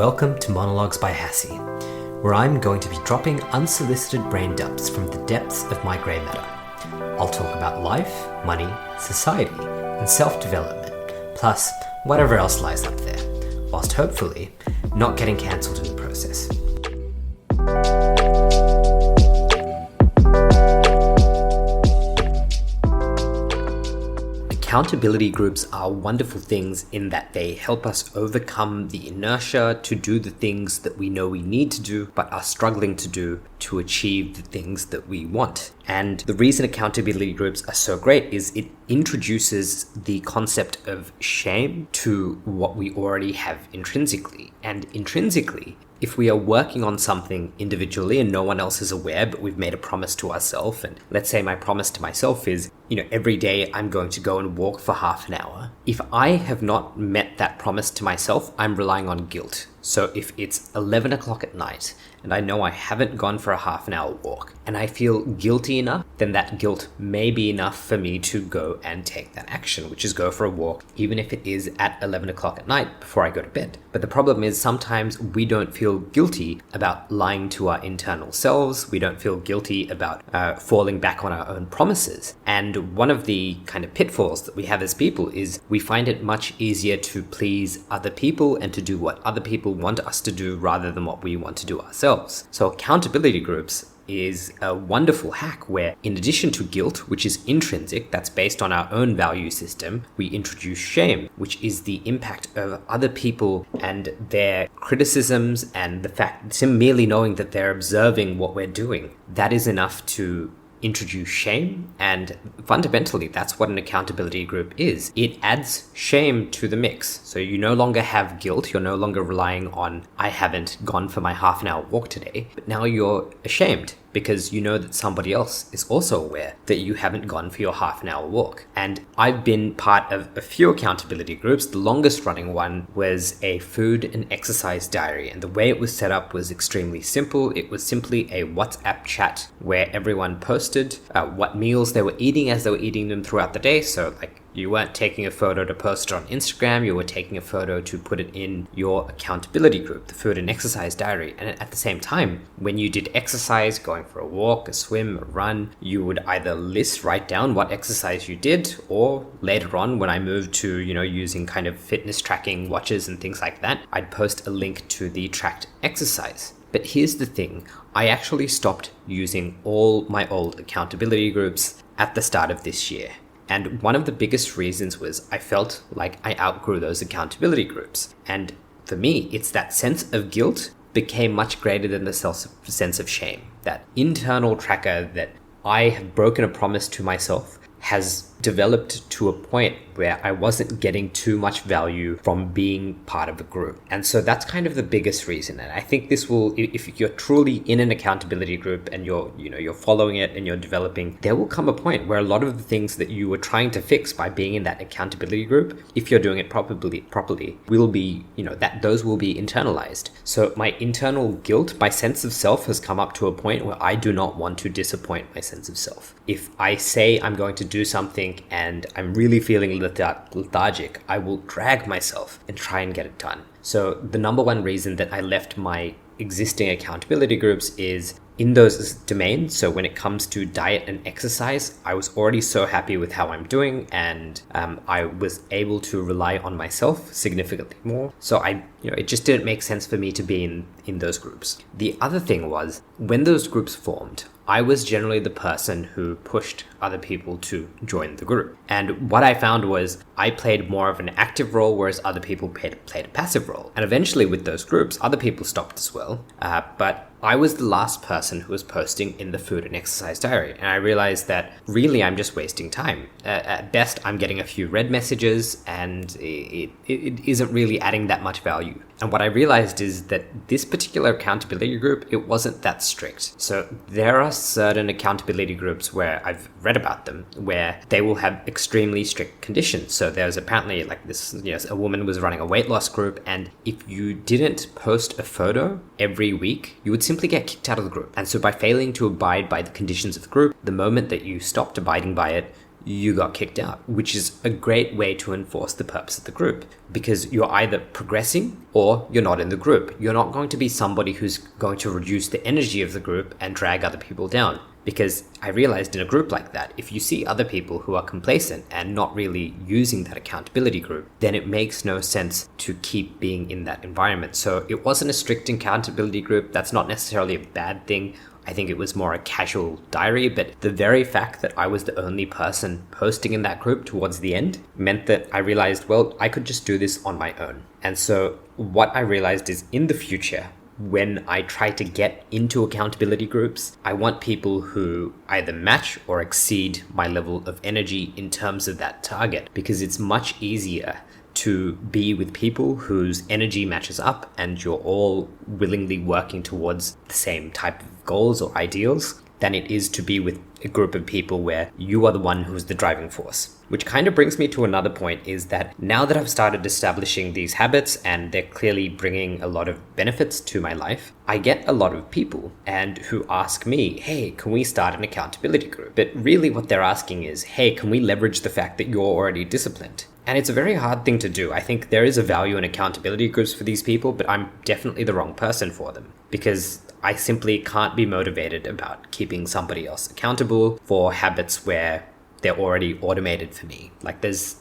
Welcome to Monologues by Hassie, where I'm going to be dropping unsolicited brain dumps from the depths of my grey matter. I'll talk about life, money, society, and self-development, plus whatever else lies up there, whilst hopefully not getting cancelled in the process. Accountability groups are wonderful things in that they help us overcome the inertia to do the things that we know we need to do but are struggling to do to achieve the things that we want. And the reason accountability groups are so great is it introduces the concept of shame to what we already have intrinsically. And intrinsically, if we are working on something individually and no one else is aware, but we've made a promise to ourselves, and let's say my promise to myself is, every day I'm going to go and walk for half an hour. If I have not met that promise to myself, I'm relying on guilt. So if it's 11 o'clock at night and I know I haven't gone for a half an hour walk and I feel guilty enough, then that guilt may be enough for me to go and take that action, which is go for a walk, even if it is at 11 o'clock at night before I go to bed. But the problem is sometimes we don't feel guilty about lying to our internal selves. We don't feel guilty about falling back on our own promises. And one of the kind of pitfalls that we have as people is we find it much easier to please other people and to do what other people want us to do rather than what we want to do ourselves. So accountability groups is a wonderful hack where, in addition to guilt, which is intrinsic, that's based on our own value system, we introduce shame, which is the impact of other people and their criticisms and the fact that merely knowing that they're observing what we're doing. That is enough to introduce shame, and fundamentally that's what an accountability group is. It adds shame to the mix. So you no longer have guilt, you're no longer relying on I haven't gone for my half an hour walk today, but now you're ashamed because you know that somebody else is also aware that you haven't gone for your half an hour walk. And I've been part of a few accountability groups. The longest running one was a food and exercise diary, and the way it was set up was extremely simple. It was simply a WhatsApp chat where everyone posted what meals they were eating as they were eating them throughout the day. So you weren't taking a photo to post it on Instagram, you were taking a photo to put it in your accountability group, the food and exercise diary. And at the same time, when you did exercise, going for a walk, a swim, a run, you would either write down what exercise you did, or later on when I moved to, using kind of fitness tracking watches and things like that, I'd post a link to the tracked exercise. But here's the thing, I actually stopped using all my old accountability groups at the start of this year. And one of the biggest reasons was I felt like I outgrew those accountability groups. And for me, it's that sense of guilt became much greater than the sense of shame. That internal tracker that I have broken a promise to myself has developed to a point where I wasn't getting too much value from being part of a group. And so that's kind of the biggest reason. And I think this will, if you're truly in an accountability group and you're following it and you're developing, there will come a point where a lot of the things that you were trying to fix by being in that accountability group, if you're doing it properly, will be, that those will be internalized. So my internal guilt, my sense of self has come up to a point where I do not want to disappoint my sense of self. If I say I'm going to do something and I'm really feeling lethargic, I will drag myself and try and get it done. So the number one reason that I left my existing accountability groups is in those domains. So when it comes to diet and exercise, I was already so happy with how I'm doing, and I was able to rely on myself significantly more. So it just didn't make sense for me to be in those groups. The other thing was, when those groups formed, I was generally the person who pushed other people to join the group. And what I found was I played more of an active role, whereas other people played a passive role. And eventually with those groups, other people stopped as well. But I was the last person who was posting in the food and exercise diary. And I realized that really I'm just wasting time. At best, I'm getting a few read messages and it isn't really adding that much value. And what I realized is that this particular accountability group, it wasn't that strict. So there are certain accountability groups where I've read about them, where they will have extremely strict conditions. So there's apparently a woman was running a weight loss group, and if you didn't post a photo every week, you would simply get kicked out of the group. And so by failing to abide by the conditions of the group, the moment that you stopped abiding by it, you got kicked out, which is a great way to enforce the purpose of the group, because you're either progressing or you're not in the group. You're not going to be somebody who's going to reduce the energy of the group and drag other people down. Because I realized in a group like that, if you see other people who are complacent and not really using that accountability group, then it makes no sense to keep being in that environment. So it wasn't a strict accountability group. That's not necessarily a bad thing. I think it was more a casual diary, but the very fact that I was the only person posting in that group towards the end meant that I realized, well, I could just do this on my own. And so what I realized is in the future, when I try to get into accountability groups, I want people who either match or exceed my level of energy in terms of that target, because it's much easier to be with people whose energy matches up and you're all willingly working towards the same type of goals or ideals than it is to be with a group of people where you are the one who's the driving force. Which kind of brings me to another point, is that now that I've started establishing these habits and they're clearly bringing a lot of benefits to my life, I get a lot of people and who ask me, hey, can we start an accountability group? But really what they're asking is, hey, can we leverage the fact that you're already disciplined? And it's a very hard thing to do. I think there is a value in accountability groups for these people, but I'm definitely the wrong person for them, because I simply can't be motivated about keeping somebody else accountable for habits where they're already automated for me. Like there's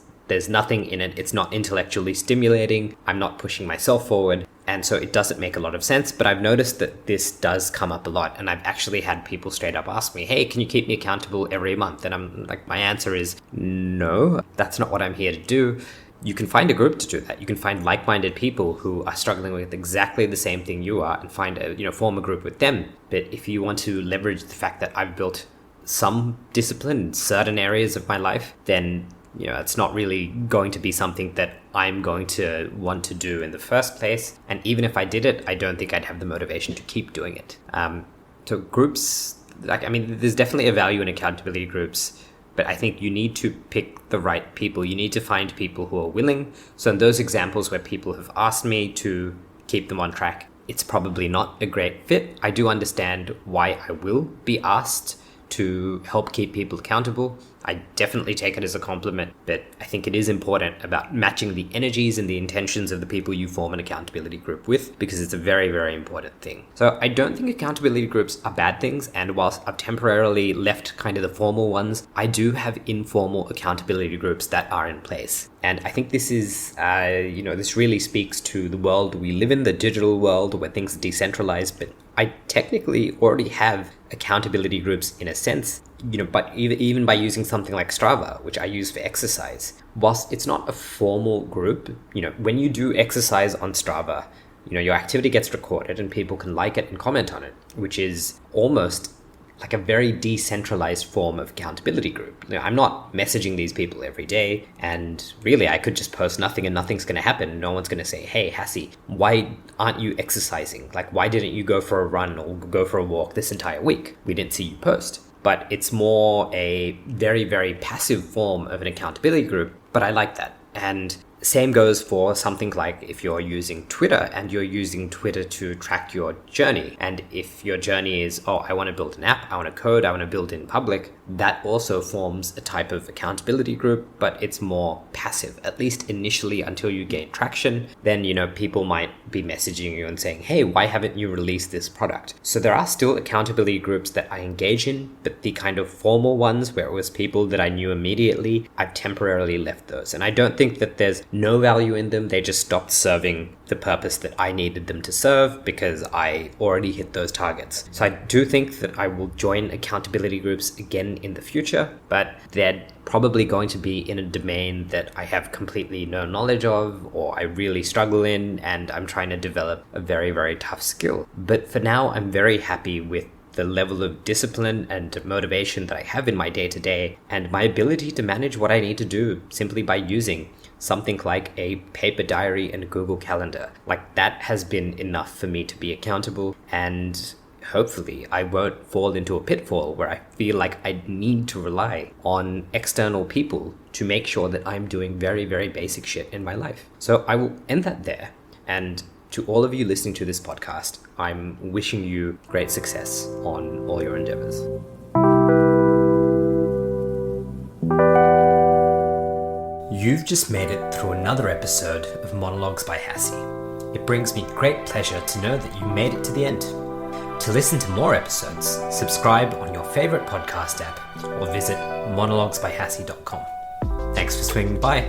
nothing in it. It's not intellectually stimulating. I'm not pushing myself forward. And so it doesn't make a lot of sense. But I've noticed that this does come up a lot. And I've actually had people straight up ask me, hey, can you keep me accountable every month? And I'm like, my answer is no, that's not what I'm here to do. You can find a group to do that. You can find like-minded people who are struggling with exactly the same thing you are and form a group with them. But if you want to leverage the fact that I've built some discipline in certain areas of my life, then it's not really going to be something that I'm going to want to do in the first place. And even if I did it, I don't think I'd have the motivation to keep doing it. So groups, there's definitely a value in accountability groups, but I think you need to pick the right people. You need to find people who are willing. So in those examples where people have asked me to keep them on track, it's probably not a great fit. I do understand why I will be asked to help keep people accountable. I definitely take it as a compliment, but I think it is important about matching the energies and the intentions of the people you form an accountability group with, because it's a very, very important thing. So I don't think accountability groups are bad things, and whilst I've temporarily left kind of the formal ones, I do have informal accountability groups that are in place. And I think this is, this really speaks to the world we live in, the digital world where things are decentralized, but I technically already have accountability groups in a sense, but even by using something like Strava, which I use for exercise. Whilst it's not a formal group, when you do exercise on Strava, your activity gets recorded and people can like it and comment on it, which is almost like a very decentralized form of accountability group. I'm not messaging these people every day, and really I could just post nothing and nothing's going to happen. No one's going to say, hey, Hassie, why aren't you exercising? Like, why didn't you go for a run or go for a walk this entire week? We didn't see you post. But it's more a very, very passive form of an accountability group, but I like that. And same goes for something like if you're using Twitter and you're using Twitter to track your journey. And if your journey is, I want to build an app, I want to code, I want to build in public, that also forms a type of accountability group, but it's more passive, at least initially until you gain traction. Then, people might be messaging you and saying, hey, why haven't you released this product? So there are still accountability groups that I engage in, but the kind of formal ones where it was people that I knew immediately, I've temporarily left those. And I don't think that there's no value in them. They just stopped serving the purpose that I needed them to serve because I already hit those targets. So I do think that I will join accountability groups again in the future, but they're probably going to be in a domain that I have completely no knowledge of, or I really struggle in, and I'm trying to develop a very, very tough skill. But for now, I'm very happy with the level of discipline and motivation that I have in my day-to-day, and my ability to manage what I need to do simply by using something like a paper diary and Google Calendar. Like, that has been enough for me to be accountable, and hopefully I won't fall into a pitfall where I feel like I need to rely on external people to make sure that I'm doing very, very basic shit in my life. So I will end that there. And to all of you listening to this podcast, I'm wishing you great success on all your endeavors. You've just made it through another episode of Monologues by Hassie. It brings me great pleasure to know that you made it to the end. To listen to more episodes, subscribe on your favorite podcast app or visit monologuesbyhassie.com. Thanks for swinging by.